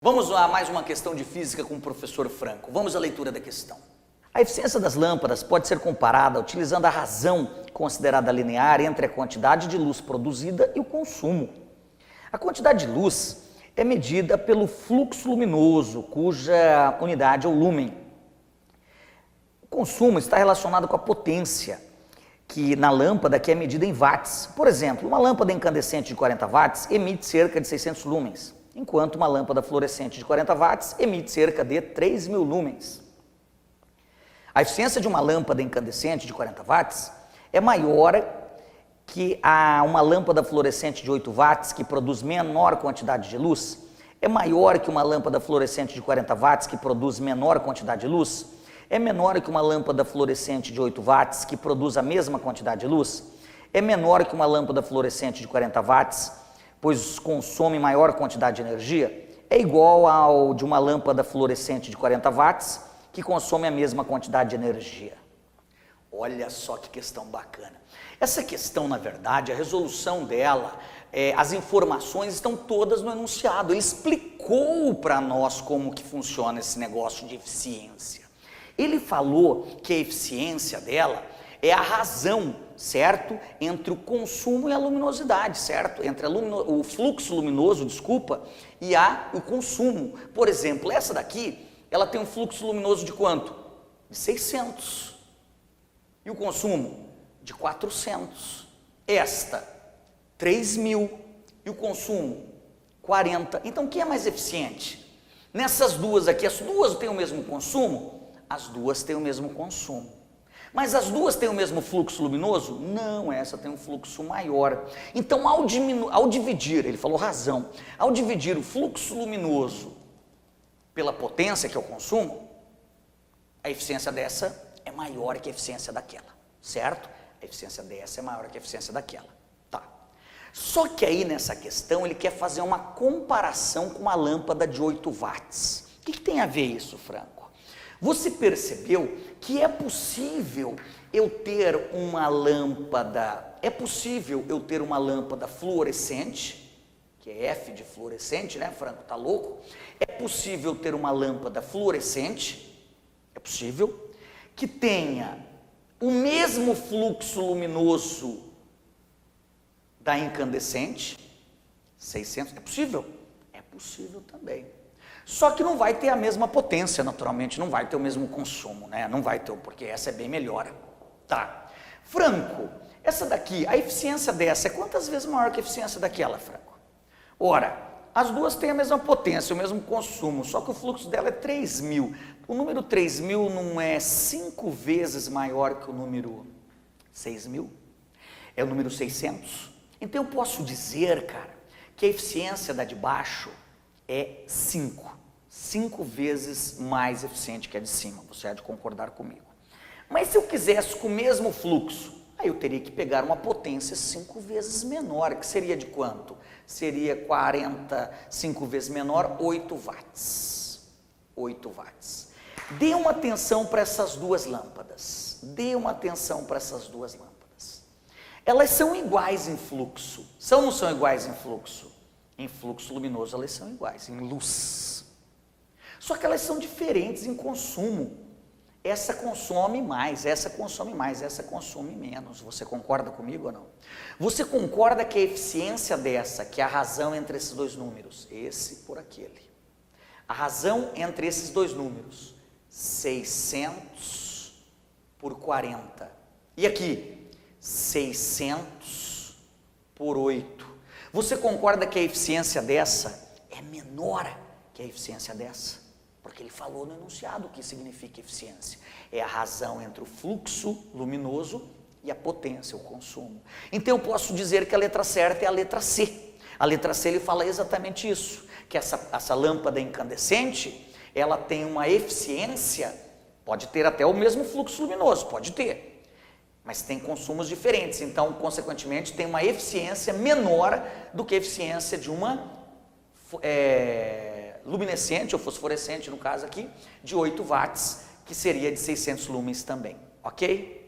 Vamos a mais uma questão de física com o professor Franco. Vamos à leitura da questão. A eficiência das lâmpadas pode ser comparada utilizando a razão considerada linear entre a quantidade de luz produzida e o consumo. A quantidade de luz é medida pelo fluxo luminoso, cuja unidade é o lúmen. O consumo está relacionado com a potência, que na lâmpada que é medida em watts. Por exemplo, uma lâmpada incandescente de 40 watts emite cerca de 600 lumens, enquanto uma lâmpada fluorescente de 40 watts emite cerca de 3.000 lumens. A eficiência de uma lâmpada incandescente de 40 watts é maior que uma lâmpada fluorescente de 8 watts, que produz menor quantidade de luz, é maior que uma lâmpada fluorescente de 40 watts, que produz menor quantidade de luz, é menor que uma lâmpada fluorescente de 8 watts, que produz a mesma quantidade de luz, é menor que uma lâmpada fluorescente de 40 watts, pois consome maior quantidade de energia, é igual ao de uma lâmpada fluorescente de 40 watts, que consome a mesma quantidade de energia. Olha só que questão bacana. Essa questão, na verdade, a resolução dela, as informações estão todas no enunciado. Ele explicou para nós como que funciona esse negócio de eficiência. Ele falou que a eficiência dela é a razão, certo? Entre o consumo e a luminosidade, certo? Entre o fluxo luminoso, e o consumo. Por exemplo, essa daqui, ela tem um fluxo luminoso de quanto? De 600. E o consumo? De 400. Esta, 3.000. E o consumo? 40. Então, quem é mais eficiente? Nessas duas aqui, as duas têm o mesmo consumo? As duas têm o mesmo consumo. Mas as duas têm o mesmo fluxo luminoso? Não, essa tem um fluxo maior. Então, ao dividir, ele falou razão, ao dividir o fluxo luminoso pela potência, que é o consumo, a eficiência dessa é maior que a eficiência daquela, certo? A eficiência dessa é maior que a eficiência daquela. Tá. Só que aí nessa questão ele quer fazer uma comparação com uma lâmpada de 8 watts. O que tem a ver isso, Franco? Você percebeu que é possível eu ter uma lâmpada, fluorescente, que é F de fluorescente, né, Franco? Tá louco? É possível ter uma lâmpada fluorescente, é possível, que tenha o mesmo fluxo luminoso da incandescente, 600, é possível? É possível também. Só que não vai ter a mesma potência, naturalmente, não vai ter o mesmo consumo, né? Não vai ter, porque essa é bem melhor. Tá. Franco, essa daqui, a eficiência dessa é quantas vezes maior que a eficiência daquela, Franco? Ora, as duas têm a mesma potência, o mesmo consumo, só que o fluxo dela é 3.000. O número 3.000 não é 5 vezes maior que o número 6.000? É o número 600? Então eu posso dizer, cara, que a eficiência da de baixo é 5 vezes mais eficiente que a de cima. Você há de concordar comigo. Mas se eu quisesse com o mesmo fluxo, aí eu teria que pegar uma potência 5 vezes menor, que seria de quanto? Seria 45 vezes menor, 8 watts. 8 watts. Dê uma atenção para essas duas lâmpadas. Dê uma atenção para essas duas lâmpadas. Elas são iguais em fluxo. São ou não são iguais em fluxo? Em fluxo luminoso elas são iguais, em luz. Só que elas são diferentes em consumo. Essa consome mais, essa consome mais, essa consome menos. Você concorda comigo ou não? Você concorda que a eficiência dessa, que é a razão entre esses dois números, esse por aquele, a razão entre esses dois números, 600 por 40. E aqui, 600 por 8. Você concorda que a eficiência dessa é menor que a eficiência dessa? Porque ele falou no enunciado o que significa eficiência. É a razão entre o fluxo luminoso e a potência, o consumo. Então eu posso dizer que a letra certa é a letra C. A letra C ele fala exatamente isso, que essa lâmpada incandescente, ela tem uma eficiência, pode ter até o mesmo fluxo luminoso, pode ter, mas tem consumos diferentes, então, consequentemente, tem uma eficiência menor do que a eficiência de uma luminescente ou fosforescente, no caso aqui, de 8 watts, que seria de 600 lumens também, ok?